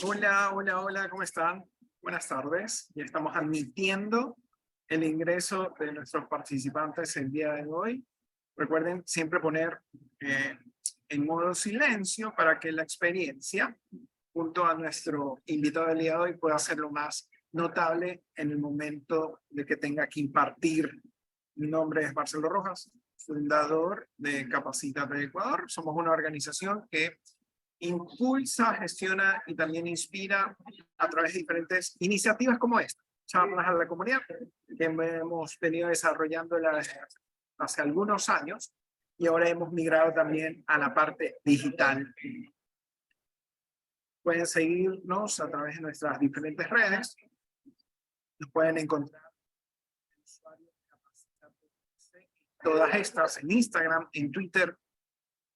Hola, hola, hola, ¿cómo están? Buenas tardes. Ya estamos admitiendo el ingreso de nuestros participantes el día de hoy. Recuerden siempre poner en modo silencio para que la experiencia junto a nuestro invitado del día de hoy pueda ser lo más notable en el momento de que tenga que impartir. Mi nombre es Marcelo Rojas, fundador de Capacítate Ecuador. Somos una organización que impulsa, gestiona y también inspira a través de diferentes iniciativas como esta, charlas a la comunidad, que hemos venido desarrollando hace algunos años y ahora hemos migrado también a la parte digital. Pueden seguirnos a través de nuestras diferentes redes, nos pueden encontrar todas estas en Instagram, en Twitter,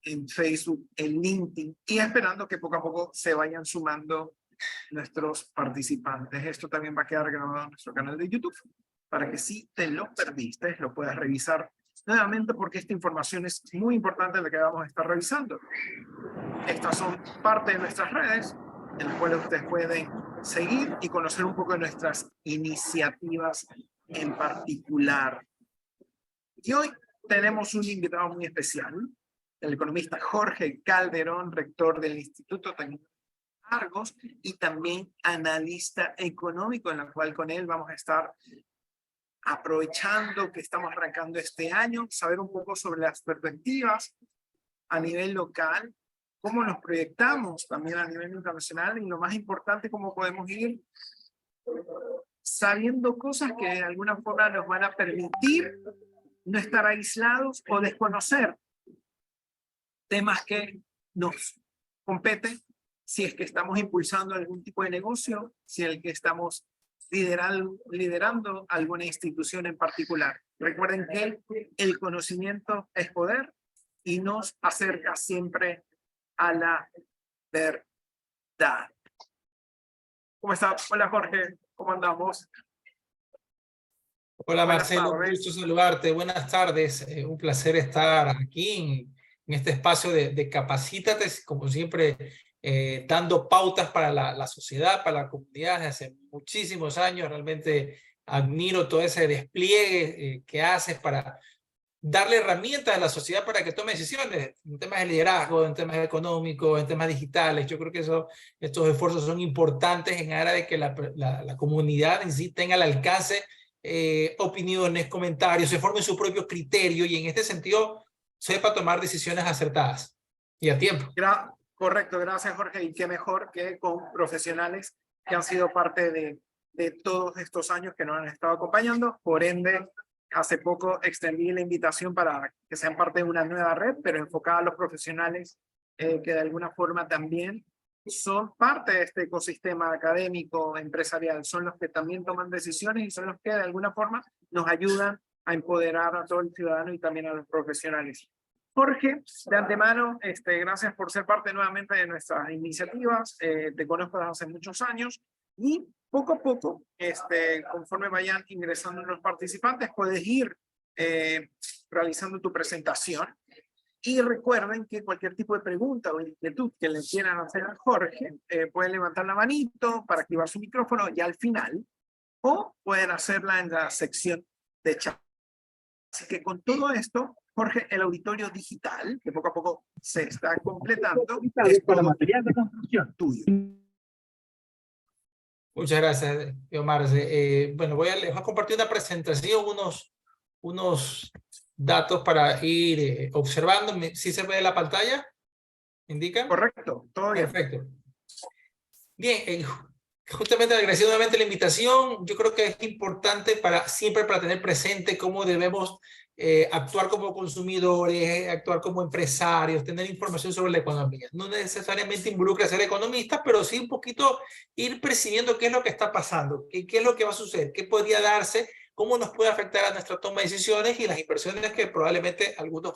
en Facebook, en LinkedIn, y esperando que poco a poco se vayan sumando nuestros participantes. Esto también va a quedar grabado en nuestro canal de YouTube para que si te lo perdiste, lo puedas revisar nuevamente, porque esta información es muy importante la que vamos a estar revisando. Estas son parte de nuestras redes, en las cuales ustedes pueden seguir y conocer un poco de nuestras iniciativas en particular. Y hoy tenemos un invitado muy especial, el economista Jorge Calderón, rector del Instituto Tecnológico Argos y también analista económico, en la cual con él vamos a estar aprovechando que estamos arrancando este año, saber un poco sobre las perspectivas a nivel local, cómo nos proyectamos también a nivel internacional y lo más importante, cómo podemos ir sabiendo cosas que de alguna forma nos van a permitir no estar aislados o desconocer temas que nos competen, si es que estamos impulsando algún tipo de negocio, si es el que estamos liderando alguna institución en particular. Recuerden que el conocimiento es poder y nos acerca siempre a la verdad. ¿Cómo estás? Hola Jorge, ¿cómo andamos? Hola Buenas Marcelo, un tardes. gusto saludarte. Buenas tardes. Un placer estar aquí en este espacio de Capacítate, como siempre, dando pautas para la sociedad, para la comunidad desde hace muchísimos años. Realmente admiro todo ese despliegue que haces para darle herramientas a la sociedad para que tome decisiones en temas de liderazgo, en temas económicos, en temas digitales. Yo creo que estos esfuerzos son importantes en aras de que la comunidad en sí tenga el alcance, opiniones, comentarios, se forme su propio criterio y en este sentido sepa tomar decisiones acertadas y a tiempo. Correcto, gracias Jorge. Y qué mejor que con profesionales que han sido parte de todos estos años que nos han estado acompañando. Por ende, hace poco extendí la invitación para que sean parte de una nueva red, pero enfocada a los profesionales que de alguna forma también son parte de este ecosistema académico, empresarial. Son los que también toman decisiones y son los que de alguna forma nos ayudan a empoderar a todo el ciudadano y también a los profesionales. Jorge, de antemano, gracias por ser parte nuevamente de nuestras iniciativas. Te conozco desde hace muchos años y poco a poco, conforme vayan ingresando los participantes, puedes ir realizando tu presentación. Y recuerden que cualquier tipo de pregunta o inquietud que le quieran hacer a Jorge, pueden levantar la manito para activar su micrófono ya al final, o pueden hacerla en la sección de chat. Así que con todo esto, Jorge, el auditorio digital, que poco a poco se está completando, es para material de construcción tuyo. Muchas gracias, Omar. Bueno, les voy a compartir una presentación, unos datos para ir observando. ¿Sí se ve la pantalla? ¿Indican? Correcto, todo bien. Perfecto. Bien, justamente agradecido nuevamente la invitación. Yo creo que es importante siempre para tener presente cómo debemos actuar como consumidores, actuar como empresarios, tener información sobre la economía. No necesariamente involucra ser economistas, pero sí un poquito ir percibiendo qué es lo que está pasando, qué es lo que va a suceder, qué podría darse cómo nos puede afectar a nuestra toma de decisiones y las inversiones que probablemente algunos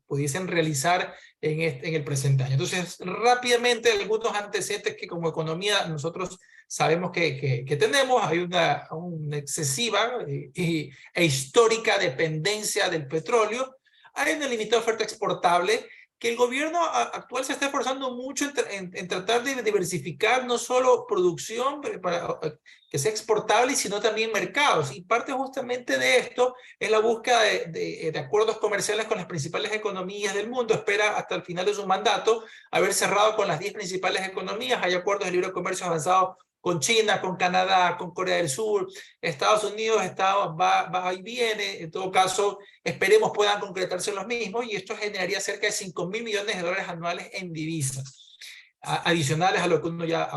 pudiesen realizar en el presente año. Entonces, rápidamente, algunos antecedentes que como economía nosotros sabemos que tenemos. Hay una excesiva e histórica dependencia del petróleo. Hay una limitada oferta exportable que el gobierno actual se está esforzando mucho en tratar de diversificar no solo producción para que sea exportable, sino también mercados. Y parte justamente de esto es la búsqueda de acuerdos comerciales con las principales economías del mundo. Espera hasta el final de su mandato haber cerrado con las 10 principales economías. Hay acuerdos de libre comercio avanzados con China, con Canadá, con Corea del Sur. Estados Unidos va y viene. En todo caso, esperemos puedan concretarse los mismos, y esto generaría cerca de 5.000 millones de dólares anuales en divisas, adicionales a lo que uno ya,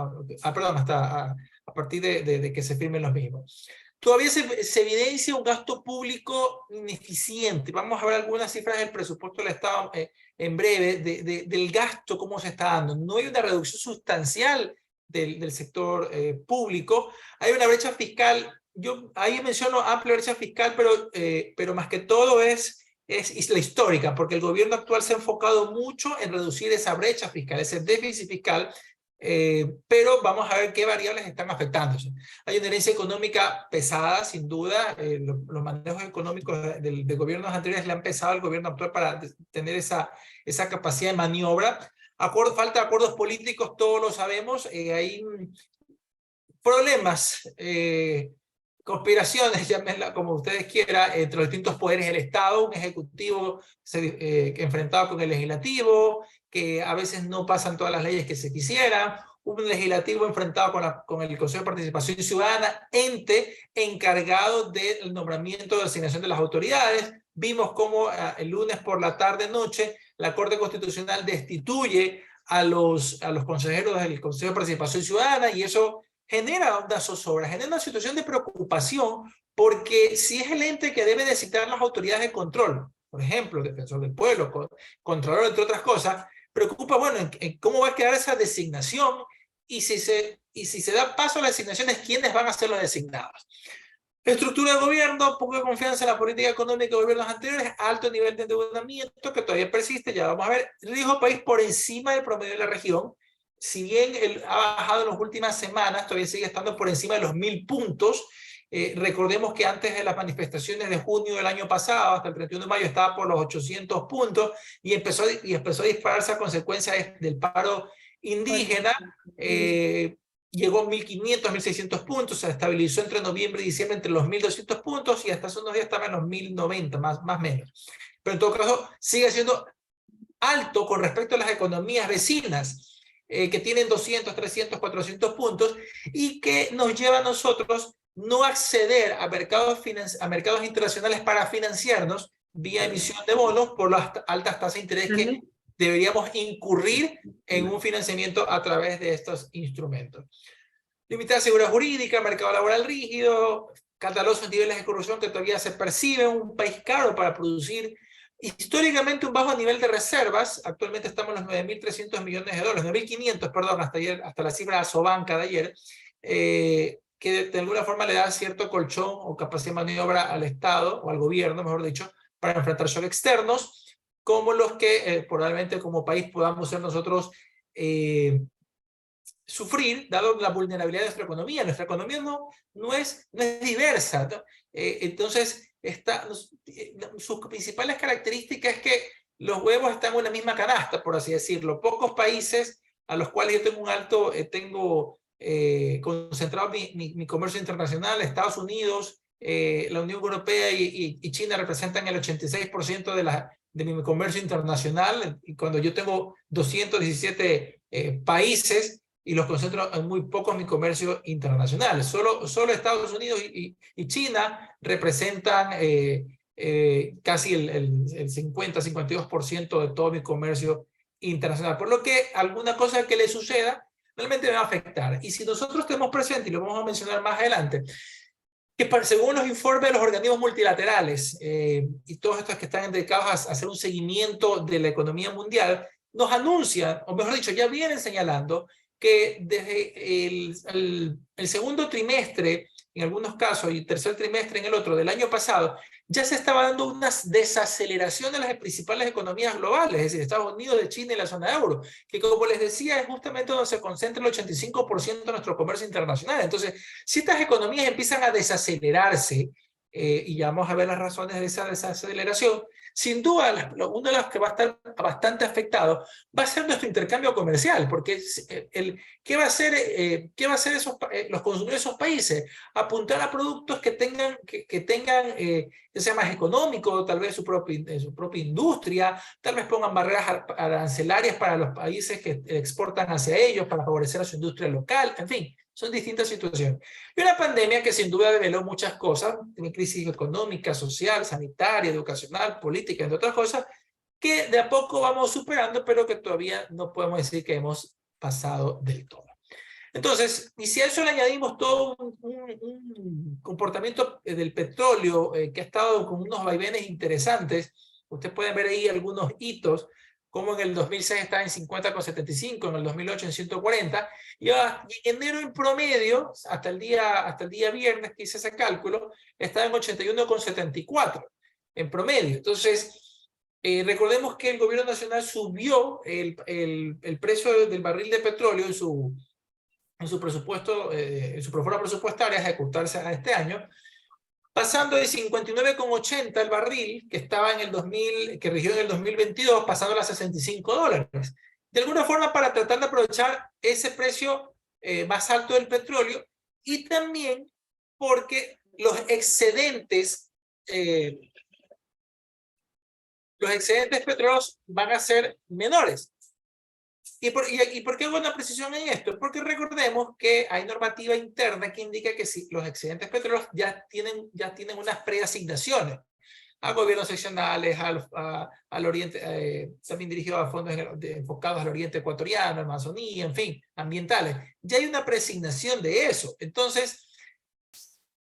perdón, hasta a partir de que se firmen los mismos. Todavía se evidencia un gasto público ineficiente. Vamos a ver algunas cifras del presupuesto del Estado en breve, del gasto, cómo se está dando. No hay una reducción sustancial del sector público. Hay una brecha fiscal. Yo ahí menciono amplia brecha fiscal, pero más que todo es la histórica, porque el gobierno actual se ha enfocado mucho en reducir esa brecha fiscal, ese déficit fiscal, pero vamos a ver qué variables están afectándose. Hay una herencia económica pesada, sin duda. Los manejos económicos de gobiernos anteriores le han pesado al gobierno actual para tener esa capacidad de maniobra. Falta de acuerdos políticos, todos lo sabemos. Hay problemas, conspiraciones, llámenla como ustedes quieran, entre los distintos poderes del Estado, un ejecutivo enfrentado con el legislativo, que a veces no pasan todas las leyes que se quisieran, un legislativo enfrentado con el Consejo de Participación Ciudadana, ente encargado del nombramiento de asignación de las autoridades. Vimos cómo el lunes por la tarde-noche la Corte Constitucional destituye a los consejeros del Consejo de Participación Ciudadana, y eso genera una zozobra, genera una situación de preocupación, porque si es el ente que debe designar las autoridades de control, por ejemplo, defensor del pueblo, contralor, entre otras cosas, preocupa, bueno, en cómo va a quedar esa designación, y si se da paso a las designaciones, ¿quiénes van a ser los designados? Estructura de gobierno, poca confianza en la política económica de gobiernos anteriores, alto nivel de endeudamiento que todavía persiste, ya vamos a ver, riesgo país por encima del promedio de la región. Si bien ha bajado en las últimas semanas, todavía sigue estando por encima de los 1.000 puntos. Recordemos que antes de las manifestaciones de junio del año pasado, hasta el 31 de mayo, estaba por los 800 puntos, y empezó a dispararse a consecuencia del paro indígena. Llegó a 1.500, 1.600 puntos, se estabilizó entre noviembre y diciembre entre los 1.200 puntos, y hasta hace unos días estaba en los 1.090, más o menos. Pero en todo caso, sigue siendo alto con respecto a las economías vecinas, que tienen 200, 300, 400 puntos, y que nos lleva a nosotros no acceder a mercados internacionales para financiarnos vía emisión de bonos por las altas tasas de interés que deberíamos incurrir en un financiamiento a través de estos instrumentos. Limitada seguridad jurídica, mercado laboral rígido, escandalosos niveles de corrupción que todavía se perciben, un país caro para producir, históricamente un bajo nivel de reservas. Actualmente estamos en los 9.300 millones de dólares, 9.500, perdón, hasta la cifra Asobanca de ayer, que de alguna forma le da cierto colchón o capacidad de maniobra al Estado, o al gobierno, mejor dicho, para enfrentar shocks externos, como los que probablemente como país podamos ser nosotros sufrir, dado la vulnerabilidad de nuestra economía. Nuestra economía no es diversa, ¿no? Entonces, sus principales características es que los huevos están en una misma canasta, por así decirlo. Pocos países a los cuales yo tengo concentrado mi comercio internacional, Estados Unidos, la Unión Europea y China representan el 86% de mi comercio internacional, y cuando yo tengo 217 países, y los concentro en muy poco en mi comercio internacional. Solo Estados Unidos y China representan casi el 50-52% de todo mi comercio internacional. Por lo que alguna cosa que le suceda realmente me va a afectar. Y si nosotros tenemos presente, y lo vamos a mencionar más adelante, que según los informes de los organismos multilaterales y todos estos que están dedicados a hacer un seguimiento de la economía mundial, nos anuncian, o mejor dicho, ya vienen señalando que desde el segundo trimestre en algunos casos, y tercer trimestre en el otro del año pasado, ya se estaba dando una desaceleración de las principales economías globales, es decir, Estados Unidos, de China y la zona euro, que como les decía, es justamente donde se concentra el 85% de nuestro comercio internacional. Entonces, si estas economías empiezan a desacelerarse, y ya vamos a ver las razones de esa desaceleración, sin duda, uno de los que va a estar bastante afectado va a ser nuestro intercambio comercial, porque ¿qué va a hacer los consumidores de esos países? Apuntar a productos que tengan, que sea más económico, tal vez su propia industria, tal vez pongan barreras arancelarias para los países que exportan hacia ellos, para favorecer a su industria local, en fin. Son distintas situaciones. Y una pandemia que sin duda develó muchas cosas, una crisis económica, social, sanitaria, educacional, política, entre otras cosas, que de a poco vamos superando, pero que todavía no podemos decir que hemos pasado del todo. Entonces, y si a eso le añadimos todo un comportamiento del petróleo que ha estado con unos vaivenes interesantes, ustedes pueden ver ahí algunos hitos, como en el 2006 estaba en 50,75, en el 2008 en 140, y en enero en promedio, hasta el día viernes que hice ese cálculo, estaba en 81,74 en promedio. Entonces, recordemos que el gobierno nacional subió el precio del barril de petróleo en su presupuesto, en su prórroga presupuestaria a ejecutarse a este año, pasando de 59,80 el barril que estaba en el 2000, que rigió en el 2022, pasando a $65. De alguna forma para tratar de aprovechar ese precio más alto del petróleo, y también porque los excedentes petroleros van a ser menores. ¿Y por qué hago una precisión en esto? Porque recordemos que hay normativa interna que indica que si los excedentes petroleros ya tienen unas preasignaciones a gobiernos seccionales, al oriente, también dirigidos a fondos enfocados al oriente ecuatoriano, Amazonía, en fin, ambientales. Ya hay una preasignación de eso. Entonces,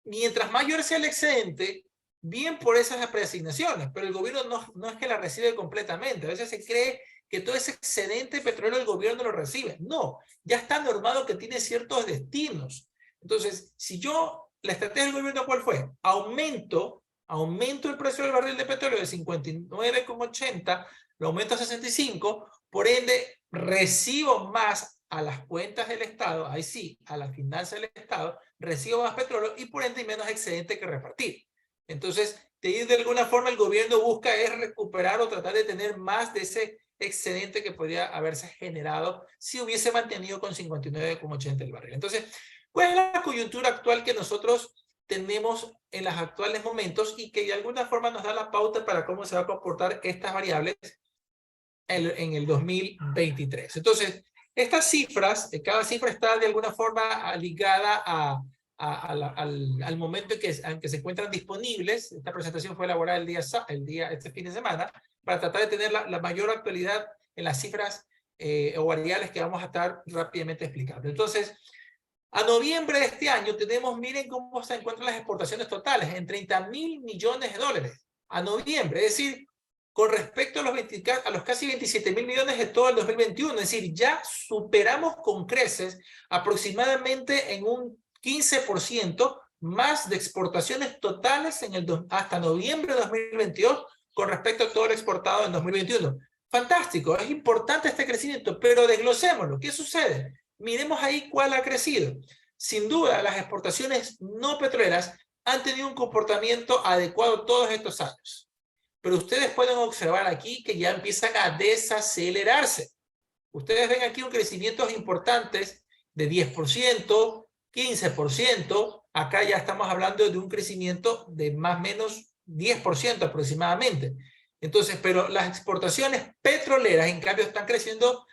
mientras mayor sea el excedente, bien por esas preasignaciones, pero el gobierno no es que la recibe completamente. A veces se cree que todo ese excedente petróleo el gobierno lo recibe. No, ya está normado que tiene ciertos destinos. Entonces, la estrategia del gobierno, ¿cuál fue? Aumento el precio del barril de petróleo de 59,80, lo aumento a 65, por ende, recibo más a las cuentas del Estado, ahí sí, a las finanzas del Estado, recibo más petróleo y por ende hay menos excedente que repartir. Entonces, de alguna forma el gobierno busca es recuperar o tratar de tener más de ese excedente que podría haberse generado si hubiese mantenido con 59,80 el barril. Entonces, ¿cuál es la coyuntura actual que nosotros tenemos en los actuales momentos y que de alguna forma nos da la pauta para cómo se va a comportar estas variables en el 2023? Entonces, estas cifras, cada cifra está de alguna forma ligada al momento en que se encuentran disponibles. Esta presentación fue elaborada este fin de semana para tratar de tener la mayor actualidad en las cifras o variables que vamos a estar rápidamente explicando. Entonces, a noviembre de este año miren cómo se encuentran las exportaciones totales, en $30,000 millones. A noviembre, es decir, con respecto a los casi 27,000 millones de todo el 2021, es decir, ya superamos con creces aproximadamente en un 15% más de exportaciones totales hasta noviembre de 2022 con respecto a todo lo exportado en 2021. Fantástico, es importante este crecimiento, pero desglosémoslo. ¿Qué sucede? Miremos ahí cuál ha crecido. Sin duda, las exportaciones no petroleras han tenido un comportamiento adecuado todos estos años. Pero ustedes pueden observar aquí que ya empiezan a desacelerarse. Ustedes ven aquí un crecimiento importantes de 10%, 15%. Acá ya estamos hablando de un crecimiento de más o menos 10% aproximadamente. Entonces, pero las exportaciones petroleras, en cambio, están creciendo.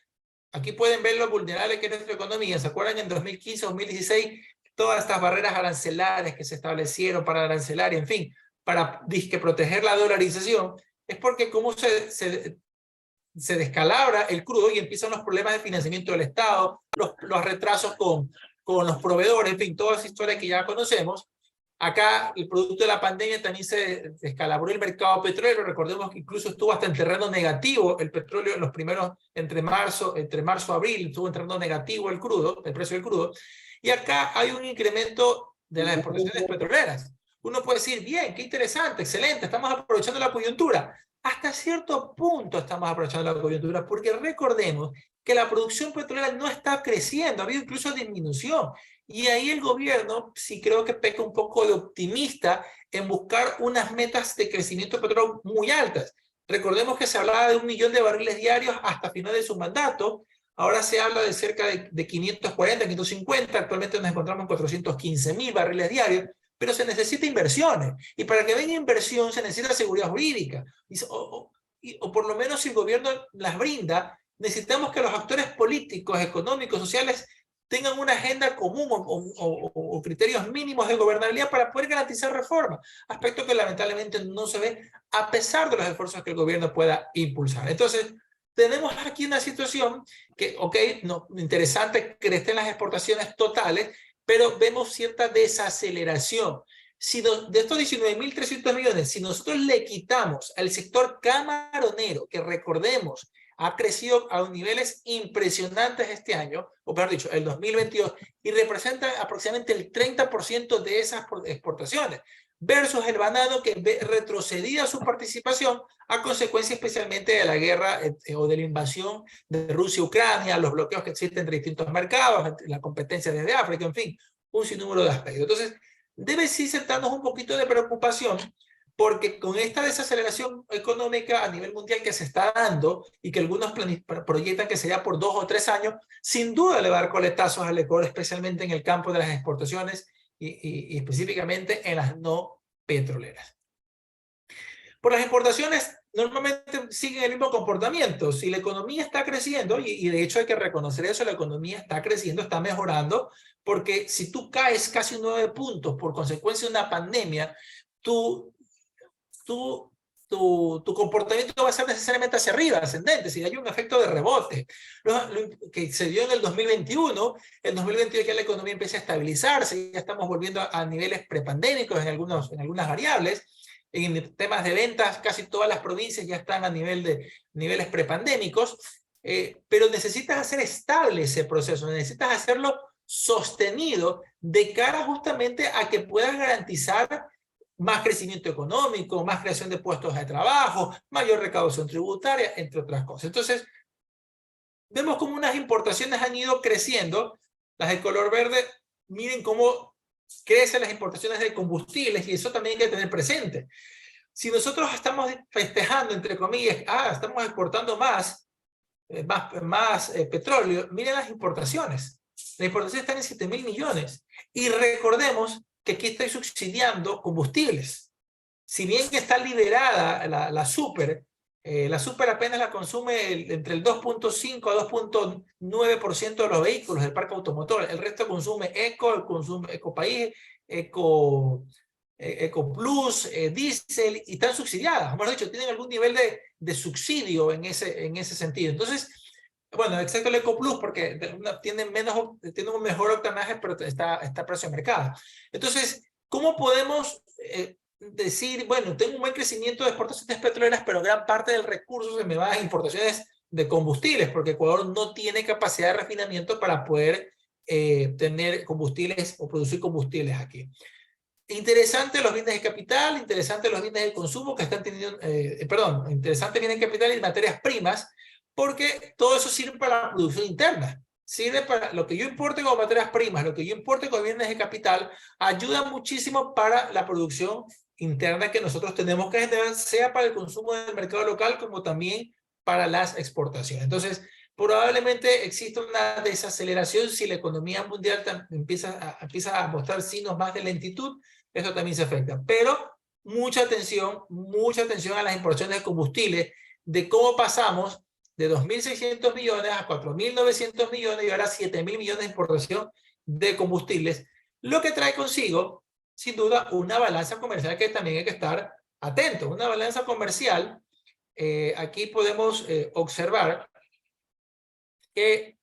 Aquí pueden ver lo vulnerable que es nuestra economía. ¿Se acuerdan en 2015, 2016? Todas estas barreras arancelarias que se establecieron para arancelar, en fin, para proteger la dolarización, es porque como se descalabra el crudo y empiezan los problemas de financiamiento del Estado, los retrasos con los proveedores, en fin, toda esa historia que ya conocemos. Acá, el producto de la pandemia también se descalabró el mercado petrolero. Recordemos que incluso estuvo hasta en terreno negativo el petróleo en los primeros, entre marzo a abril, estuvo en terreno negativo el precio del crudo. Y acá hay un incremento de las exportaciones petroleras. Uno puede decir, bien, qué interesante, excelente, estamos aprovechando la coyuntura. Hasta cierto punto estamos aprovechando la coyuntura, porque recordemos que la producción petrolera no está creciendo, ha habido incluso disminución. Y ahí el gobierno sí creo que peca un poco de optimista en buscar unas metas de crecimiento petrolero muy altas. Recordemos que se hablaba de 1 millón de barriles diarios hasta final de su mandato. Ahora se habla de cerca de 540, 550. Actualmente nos encontramos en 415.000 barriles diarios, pero se necesita inversiones. Y para que venga inversión se necesita seguridad jurídica. O por lo menos si el gobierno las brinda, necesitamos que los actores políticos, económicos, sociales tengan una agenda común o criterios mínimos de gobernabilidad para poder garantizar reformas, aspecto que lamentablemente no se ve a pesar de los esfuerzos que el gobierno pueda impulsar. Entonces, tenemos aquí una situación que, ok, no, interesante que estén las exportaciones totales, pero vemos cierta desaceleración. Si de estos 19.300 millones, si nosotros le quitamos al sector camaronero, que recordemos, ha crecido a niveles impresionantes este año, o mejor dicho, el 2022, y representa aproximadamente el 30% de esas exportaciones, versus el banano que ve retrocedida su participación a consecuencia especialmente de la guerra o de la invasión de Rusia a Ucrania, los bloqueos que existen entre distintos mercados, la competencia desde África, en fin, un sinnúmero de aspectos. Entonces, debe sí sentarnos un poquito de preocupación, porque con esta desaceleración económica a nivel mundial que se está dando y que algunos proyectan que sería por 2 o 3 años, sin duda le va a dar coletazos al Ecuador, especialmente en el campo de las exportaciones y específicamente en las no petroleras. Por las exportaciones normalmente siguen el mismo comportamiento. Si la economía está creciendo, y de hecho hay que reconocer eso, la economía está creciendo, está mejorando, porque si tú caes casi 9 puntos por consecuencia de una pandemia, tu comportamiento va a ser necesariamente hacia arriba, ascendente, si hay un efecto de rebote. Que se dio en el 2021 ya la economía empieza a estabilizarse, ya estamos volviendo a niveles prepandémicos en algunas variables. En temas de ventas, casi todas las provincias ya están a niveles prepandémicos, pero necesitas hacer estable ese proceso, necesitas hacerlo sostenido de cara justamente a que puedas garantizar más crecimiento económico, más creación de puestos de trabajo, mayor recaudación tributaria, entre otras cosas. Entonces, vemos como unas importaciones han ido creciendo. Las de color verde, miren cómo crecen las importaciones de combustibles, y eso también hay que tener presente. Si nosotros estamos festejando, entre comillas, estamos exportando más petróleo, miren las importaciones. Las importaciones están en 7.000 millones. Y recordemos que aquí estoy subsidiando combustibles. Si bien está liberada la super apenas la consume entre el 2.5 a 2.9% de los vehículos del parque automotor. El resto consume consume Ecopaís, Ecoplus, Diesel, y están subsidiadas. Hemos dicho, tienen algún nivel de subsidio en ese sentido. Entonces, bueno, excepto el Ecoplus, porque tiene un mejor octanaje, pero está a precio de mercado. Entonces, ¿cómo podemos decir, bueno, tengo un buen crecimiento de exportaciones petroleras, pero gran parte del recurso se me va a importaciones de combustibles, porque Ecuador no tiene capacidad de refinamiento para poder tener combustibles o producir combustibles aquí? Interesante los bienes de capital, interesante los bienes de consumo que están teniendo, interesante bienes de capital y materias primas, porque todo eso sirve para la producción interna. Sirve para lo que yo importe como materias primas, lo que yo importe como bienes de capital, ayuda muchísimo para la producción interna que nosotros tenemos que generar, sea para el consumo del mercado local como también para las exportaciones. Entonces, probablemente exista una desaceleración si la economía mundial empieza a mostrar signos más de lentitud. Eso también se afecta. Pero mucha atención a las importaciones de combustible, de cómo pasamos de 2.600 millones a 4.900 millones y ahora 7.000 millones de importación de combustibles, lo que trae consigo, sin duda, una balanza comercial que también hay que estar atento. Una balanza comercial, aquí podemos observar que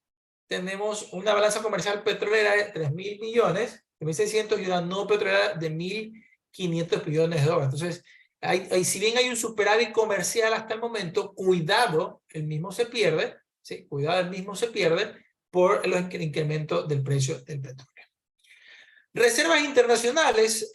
tenemos una balanza comercial petrolera de 3.000 millones, de 1.600, y una no petrolera de 1.500 millones de dólares. Entonces, si bien hay un superávit comercial hasta el momento, cuidado, el mismo se pierde, ¿sí? Cuidado, el mismo se pierde por el incremento del precio del petróleo. Reservas internacionales,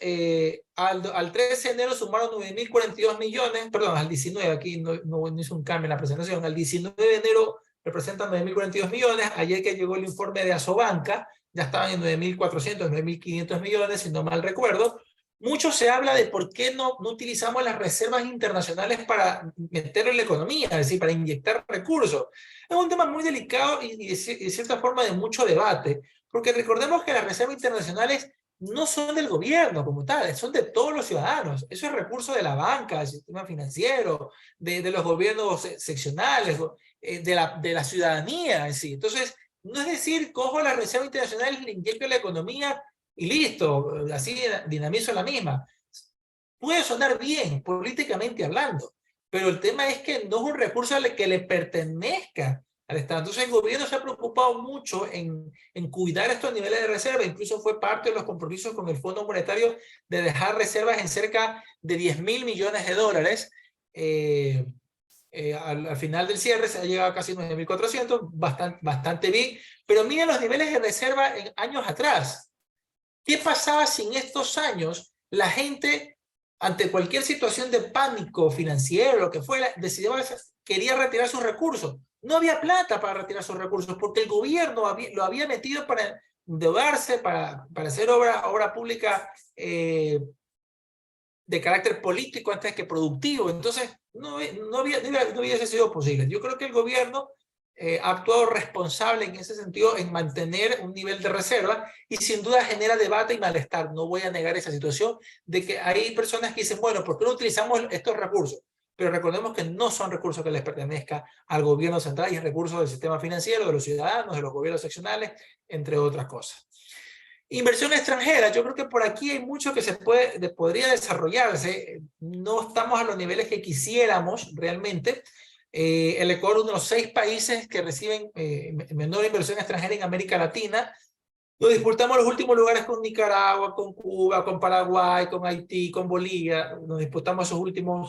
al 13 de enero sumaron 9.042 millones, perdón, al 19, aquí no hice un cambio en la presentación, al 19 de enero representan 9.042 millones, ayer que llegó el informe de Asobanca, ya estaban en 9.400, 9.500 millones, si no mal recuerdo. Mucho se habla de por qué no utilizamos las reservas internacionales para meter en la economía, es decir, para inyectar recursos. Es un tema muy delicado y de cierta forma de mucho debate, porque recordemos que las reservas internacionales no son del gobierno como tal, son de todos los ciudadanos. Eso es recurso de la banca, del sistema financiero, de los gobiernos seccionales, de la ciudadanía en sí. Entonces, no es decir, cojo las reservas internacionales, le inyecto en la economía y listo, así dinamizo la misma. Puede sonar bien, políticamente hablando, pero el tema es que no es un recurso que le pertenezca al Estado. Entonces el gobierno se ha preocupado mucho en cuidar estos niveles de reserva, incluso fue parte de los compromisos con el Fondo Monetario de dejar reservas en cerca de 10.000 millones de dólares. Al final del cierre se ha llegado a casi 9.400, bastante bien, pero miren los niveles de reserva en años atrás. ¿Qué pasaba si en estos años la gente, ante cualquier situación de pánico financiero, lo que fuera, quería retirar sus recursos? No había plata para retirar sus recursos porque el gobierno lo había metido para endeudarse, para hacer obra pública de carácter político antes que productivo. Entonces, no hubiese sido posible. Yo creo que el gobierno ha actuado responsable en ese sentido en mantener un nivel de reserva y sin duda genera debate y malestar. No voy a negar esa situación de que hay personas que dicen, bueno, ¿por qué no utilizamos estos recursos? Pero recordemos que no son recursos que les pertenezcan al gobierno central y recursos del sistema financiero, de los ciudadanos, de los gobiernos seccionales, entre otras cosas. Inversión extranjera, yo creo que por aquí hay mucho que podría desarrollarse. No estamos a los niveles que quisiéramos realmente. El Ecuador es uno de los 6 países que reciben menor inversión extranjera en América Latina. Nos disputamos los últimos lugares con Nicaragua, con Cuba, con Paraguay, con Haití, con Bolivia. Nos disputamos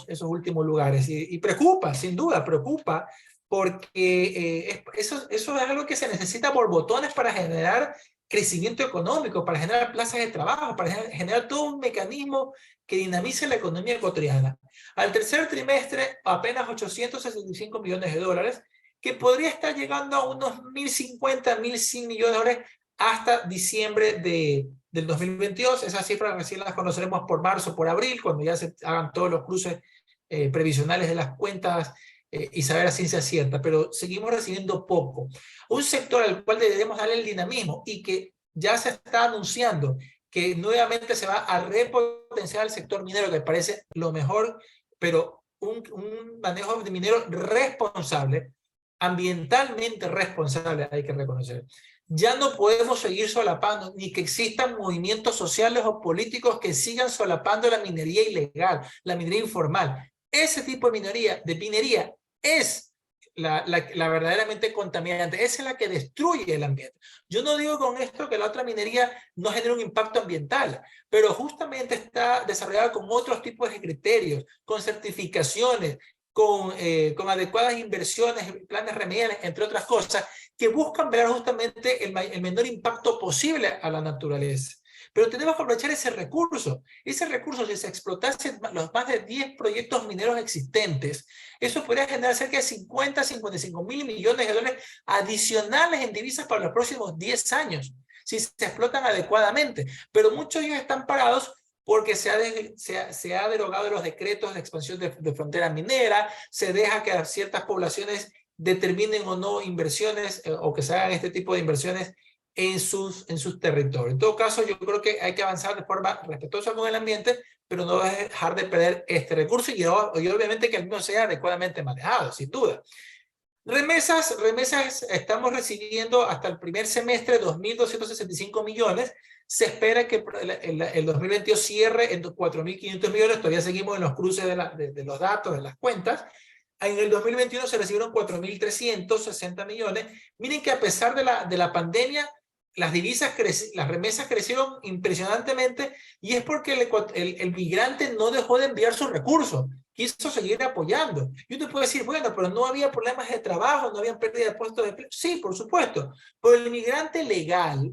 esos últimos lugares. Y preocupa, sin duda, preocupa, porque eso es algo que se necesita por botones para generar crecimiento económico, para generar plazas de trabajo, para generar todo un mecanismo que dinamice la economía ecuatoriana. Al tercer trimestre, apenas 865 millones de dólares, que podría estar llegando a unos 1.050, 1.100 millones de dólares hasta diciembre del 2022. Esas cifras recién las conoceremos por marzo, por abril, cuando ya se hagan todos los cruces previsionales de las cuentas y saber a ciencia cierta, pero seguimos recibiendo poco. Un sector al cual debemos darle el dinamismo y que ya se está anunciando que nuevamente se va a repotenciar el sector minero, que parece lo mejor, pero un manejo de minero responsable, ambientalmente responsable, hay que reconocer. Ya no podemos seguir solapando, ni que existan movimientos sociales o políticos que sigan solapando la minería ilegal, la minería informal. Ese tipo de minería es la verdaderamente contaminante, esa es la que destruye el ambiente. Yo no digo con esto que la otra minería no genere un impacto ambiental, pero justamente está desarrollada con otros tipos de criterios, con certificaciones, con adecuadas inversiones, planes remediales, entre otras cosas, que buscan ver justamente el menor impacto posible a la naturaleza. Pero tenemos que aprovechar ese recurso. Ese recurso, si se explotase los más de 10 proyectos mineros existentes, eso podría generar cerca de 50, 55 mil millones de dólares adicionales en divisas para los próximos 10 años, si se explotan adecuadamente. Pero muchos de ellos están parados porque se ha derogado los decretos de expansión de frontera minera, se deja que ciertas poblaciones determinen o no inversiones o que se hagan este tipo de inversiones en sus territorios. En todo caso, yo creo que hay que avanzar de forma respetuosa con el ambiente, pero no dejar de perder este recurso y obviamente que el mismo sea adecuadamente manejado, sin duda. Remesas, estamos recibiendo hasta el primer semestre 2.265 millones. Se espera que el 2022 cierre en 4.500 millones. Todavía seguimos en los cruces de los datos, de las cuentas. En el 2021 se recibieron 4.360 millones. Miren que a pesar de la pandemia, las remesas crecieron impresionantemente y es porque el migrante no dejó de enviar sus recursos, quiso seguir apoyando. Y uno puede decir, bueno, pero no había problemas de trabajo, no había pérdida de puestos de empleo. Sí, por supuesto, pero el migrante legal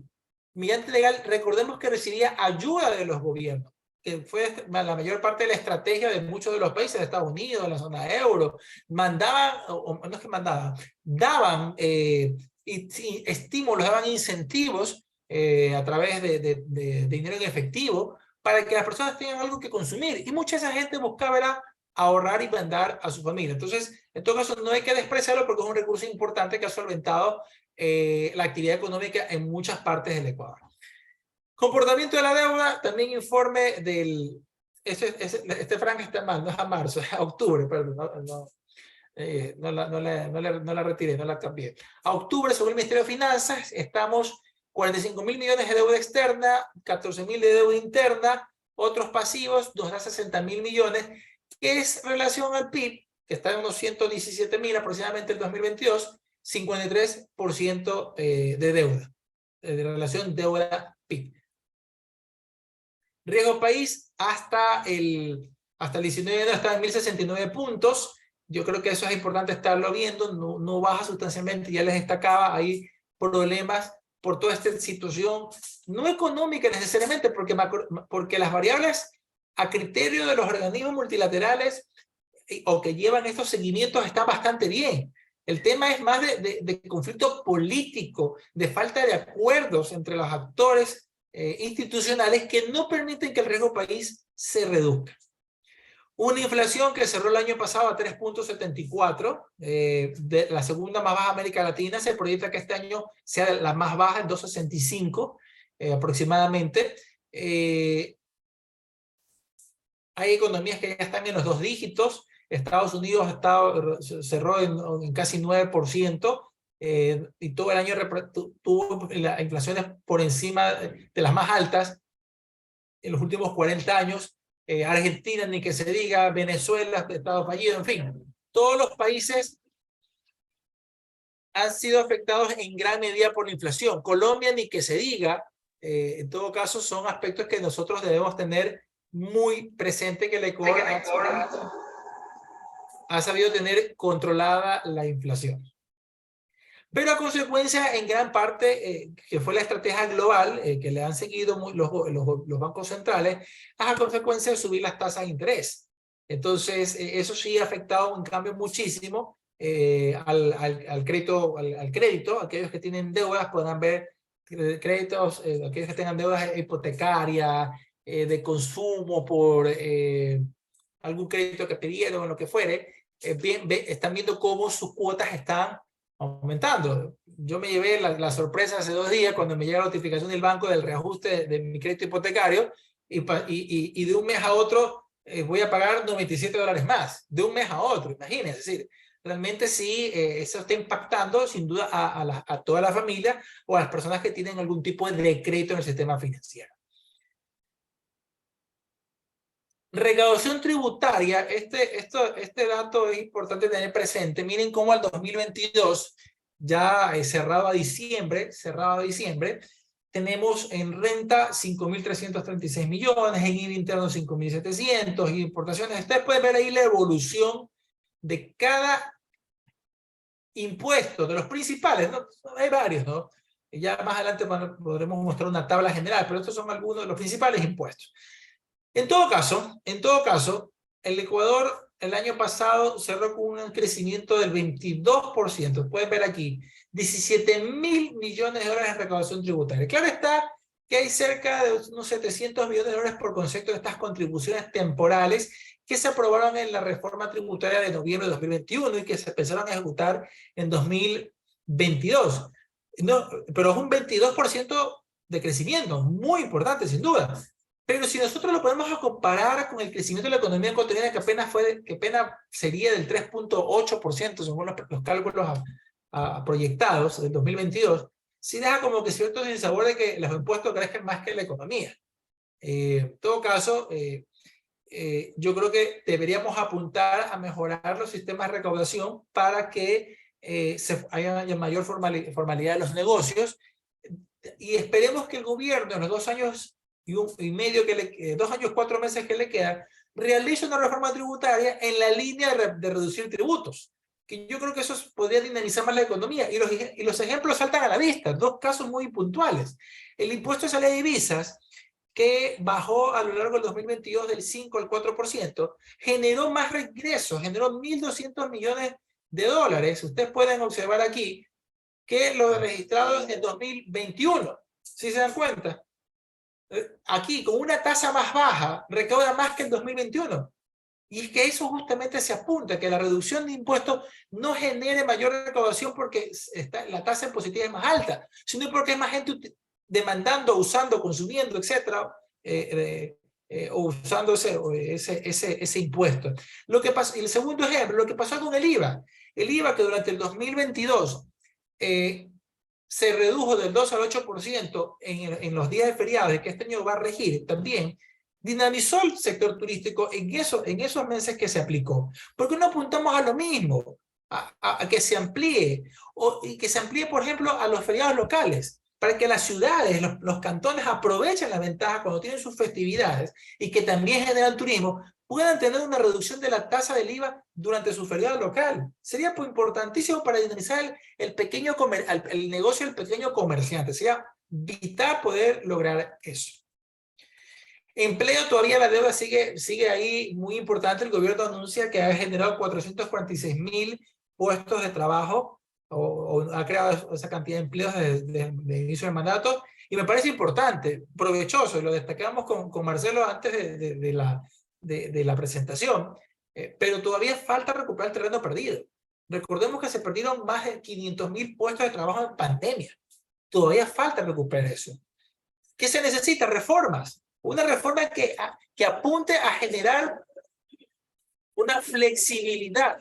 migrante legal, recordemos que recibía ayuda de los gobiernos, que fue la mayor parte de la estrategia de muchos de los países de Estados Unidos, de la zona euro. Mandaban, o no es que mandaban, daban estímulos, daban incentivos a través de dinero en efectivo para que las personas tengan algo que consumir. Y mucha de esa gente buscaba era ahorrar y mandar a su familia. Entonces, en todo caso, no hay que despreciarlo porque es un recurso importante que ha solventado la actividad económica en muchas partes del Ecuador. Comportamiento de la deuda, también informe del... Este franco está mal, no es a marzo, es a octubre, perdón, no la retiré, no la cambié. A octubre, según el Ministerio de Finanzas, estamos 45.000 millones de deuda externa, 14.000 de deuda interna, otros pasivos, nos da 60.000 millones, que es relación al PIB, que está en unos 117.000 aproximadamente el 2022, 53% de deuda, de relación deuda-PIB. Riesgo país hasta el 19 de enero está en 1.069 puntos. Yo creo que eso es importante estarlo viendo, no baja sustancialmente, ya les destacaba, hay problemas por toda esta situación, no económica necesariamente, porque las variables a criterio de los organismos multilaterales o que llevan estos seguimientos están bastante bien. El tema es más de conflicto político, de falta de acuerdos entre los actores institucionales que no permiten que el riesgo país se reduzca. Una inflación que cerró el año pasado a 3.74, de la segunda más baja de América Latina, se proyecta que este año sea la más baja, en 2.65 aproximadamente. Hay economías que ya están en los 2 dígitos. Estados Unidos cerró en casi 9%, y todo el año tuvo la inflación por encima de las más altas en los últimos 40 años. Argentina, ni que se diga, Venezuela, Estado fallido, en fin. Todos los países han sido afectados en gran medida por la inflación. Colombia, ni que se diga. En todo caso, son aspectos que nosotros debemos tener muy presente, que el Ecuador ha sabido tener controlada la inflación. Pero a consecuencia, en gran parte, que fue la estrategia global que le han seguido los bancos centrales, a consecuencia de subir las tasas de interés. Entonces, eso sí ha afectado, en cambio, muchísimo al crédito. Aquellos que tienen deudas podrán ver créditos, aquellos que tengan deudas hipotecarias, de consumo por algún crédito que pidieron, lo que fuere, están viendo cómo sus cuotas están aumentando. Yo me llevé la sorpresa hace 2 días cuando me llega la notificación del banco del reajuste de mi crédito hipotecario, y de un mes a otro voy a pagar $97 más, de un mes a otro, imagínense. Es decir, realmente sí, eso está impactando sin duda a toda la familia o a las personas que tienen algún tipo de crédito en el sistema financiero. Recaudación tributaria, este dato es importante tener presente. Miren cómo al 2022, ya cerrado a diciembre, tenemos en renta 5.336 millones, en IVA interno 5.700, y importaciones. Ustedes pueden ver ahí la evolución de cada impuesto, de los principales, ¿no? Hay varios, ¿no? Ya más adelante podremos mostrar una tabla general, pero estos son algunos de los principales impuestos. En todo caso, el Ecuador el año pasado cerró con un crecimiento del 22%. Pueden ver aquí, 17.000 millones de dólares en recaudación tributaria. Claro está que hay cerca de unos 700 millones de dólares por concepto de estas contribuciones temporales que se aprobaron en la reforma tributaria de noviembre de 2021 y que se empezaron a ejecutar en 2022. No, pero es un 22% de crecimiento, muy importante sin duda. Pero si nosotros lo podemos comparar con el crecimiento de la economía ecuatoriana, que apenas sería del 3.8% según los cálculos proyectados del 2022, sí deja como que cierto sinsabor de que los impuestos crezcan más que la economía. En todo caso, yo creo que deberíamos apuntar a mejorar los sistemas de recaudación para que haya mayor formalidad de los negocios, y esperemos que el gobierno en los 2 años y medio 2 años, 4 meses que le quedan, realice una reforma tributaria en la línea de reducir tributos, que yo creo que eso podría dinamizar más la economía. Y los ejemplos saltan a la vista, dos casos muy puntuales. El impuesto de salida de divisas, que bajó a lo largo del 2022 del 5 al 4%, generó más ingresos, generó 1.200 millones de dólares. Ustedes pueden observar aquí que los registrados en 2021, si se dan cuenta, aquí con una tasa más baja, recauda más que en 2021. Y es que eso justamente se apunta, que la reducción de impuestos no genere mayor recaudación porque la tasa impositiva es más alta, sino porque hay más gente demandando, usando, consumiendo, etcétera, o usando ese impuesto. Lo que pasó, y el segundo ejemplo, lo que pasó con el IVA. El IVA que durante el 2022 se redujo del 2 al 8% en los días de feriados, que este año va a regir también, dinamizó el sector turístico en esos meses que se aplicó. ¿Por qué no apuntamos a lo mismo? A que se amplíe, y que se amplíe, por ejemplo, a los feriados locales, para que las ciudades, los cantones aprovechen la ventaja cuando tienen sus festividades y que también generan turismo, puedan tener una reducción de la tasa del IVA durante su feriado local. Sería importantísimo para dinamizar el negocio del pequeño comerciante. Sería vital poder lograr eso. Empleo, todavía la deuda sigue ahí muy importante. El gobierno anuncia que ha generado 446.000 puestos de trabajo o ha creado esa cantidad de empleos de inicio del mandato, y me parece importante, provechoso, y lo destacamos con Marcelo antes de la presentación, pero todavía falta recuperar el terreno perdido. Recordemos que se perdieron más de 500.000 puestos de trabajo en pandemia. Todavía falta recuperar eso. ¿Qué se necesita? Reformas. Una reforma que apunte a generar una flexibilidad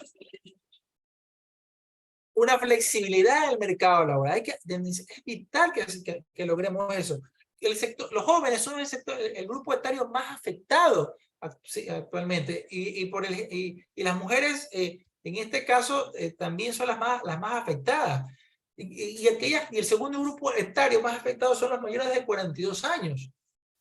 en el mercado laboral. Es vital que logremos eso. Los jóvenes son el grupo etario más afectado actualmente, y las mujeres, en este caso, también son las más afectadas. Y el segundo grupo etario más afectado son los mayores de 42 años.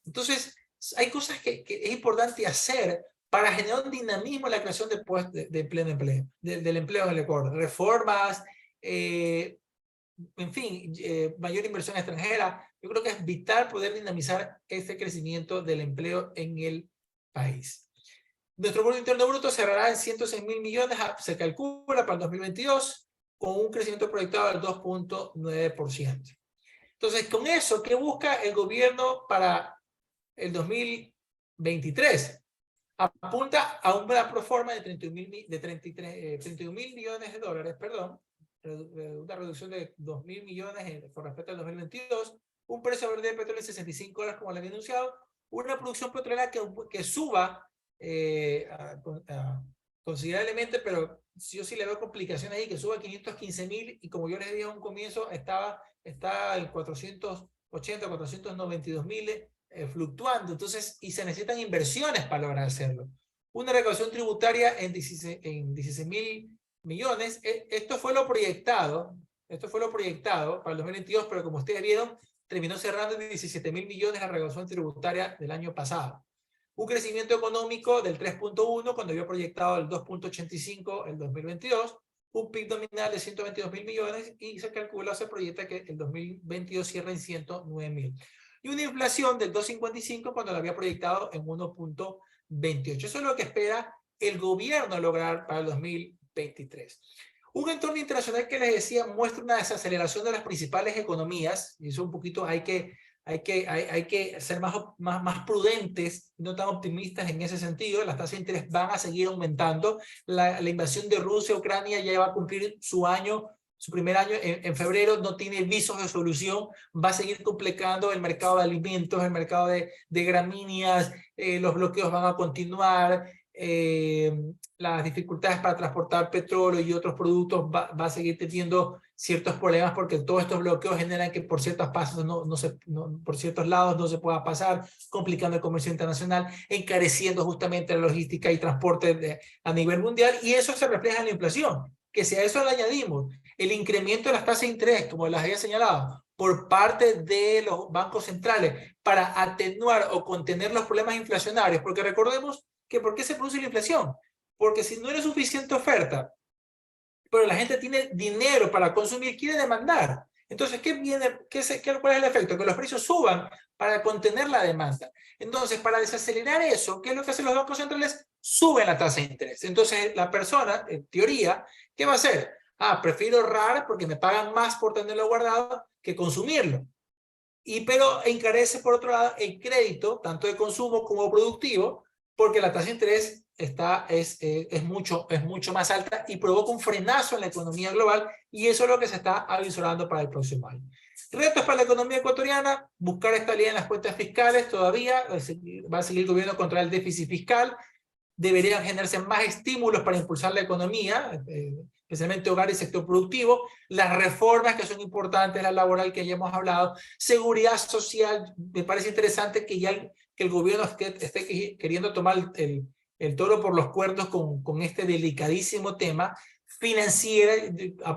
Entonces, hay cosas que es importante hacer para generar un dinamismo en la creación de pleno empleo, del empleo en el Ecuador. Reformas, en fin, mayor inversión extranjera. Yo creo que es vital poder dinamizar este crecimiento del empleo en el país. Nuestro Producto Interno Bruto cerrará en 106.000 millones, se calcula para el 2022, con un crecimiento proyectado del 2.9%. Entonces, con eso, ¿qué busca el gobierno para el 2023? Apunta a una proforma de 31.000 millones de dólares, perdón, una reducción de 2.000 millones con respecto al 2022, un precio verde de petróleo de $65, como le había anunciado, una producción petrolera que suba considerablemente, pero yo sí le veo complicaciones ahí, que suba a 515.000, y como yo les dije en un comienzo, está en 480, 492.000, fluctuando. Entonces, y se necesitan inversiones para lograr hacerlo. Una recaudación tributaria en 16.000 millones. Esto fue lo proyectado para el 2022, pero como ustedes vieron, terminó cerrando en 17.000 millones la recaudación tributaria del año pasado. Un crecimiento económico del 3.1 cuando había proyectado el 2.85 el 2022, un PIB nominal de 122.000 millones, y se proyecta que el 2022 cierra en 109.000. Y una inflación del 2.55 cuando la había proyectado en 1.28. Eso es lo que espera el gobierno lograr para el 2023. Un entorno internacional que les decía muestra una desaceleración de las principales economías, y eso un poquito hay que ser más prudentes, no tan optimistas en ese sentido. Las tasas de interés van a seguir aumentando. La invasión de Rusia a Ucrania ya va a cumplir su primer año en febrero, no tiene visos de solución, va a seguir complicando el mercado de alimentos, el mercado de gramíneas, los bloqueos van a continuar, las dificultades para transportar petróleo y otros productos va a seguir teniendo ciertos problemas, porque todos estos bloqueos generan que por ciertos pasos por ciertos lados no se pueda pasar, complicando el comercio internacional, encareciendo justamente la logística y transporte a nivel mundial, y eso se refleja en la inflación. Que si a eso le añadimos el incremento de las tasas de interés, como las había señalado, por parte de los bancos centrales para atenuar o contener los problemas inflacionarios, porque recordemos que ¿por qué se produce la inflación? Porque si no era suficiente oferta pero la gente tiene dinero para consumir, quiere demandar. Entonces, ¿cuál es el efecto? Que los precios suban para contener la demanda. Entonces, para desacelerar eso, ¿qué es lo que hacen los bancos centrales? Suben la tasa de interés. Entonces, la persona, en teoría, ¿qué va a hacer? Prefiero ahorrar porque me pagan más por tenerlo guardado que consumirlo. Pero encarece, por otro lado, el crédito, tanto de consumo como productivo, porque la tasa de interés es mucho más alta y provoca un frenazo en la economía global, y eso es lo que se está avisorando para el próximo año. Retos para la economía ecuatoriana: buscar estabilidad en las cuentas fiscales. Todavía va a seguir el gobierno contra el déficit fiscal. Deberían generarse más estímulos para impulsar la economía, especialmente hogar y sector productivo. Las reformas que son importantes, la laboral que ya hemos hablado, seguridad social. Me parece interesante que que el gobierno esté queriendo tomar el toro por los cuernos con este delicadísimo tema. Financiera,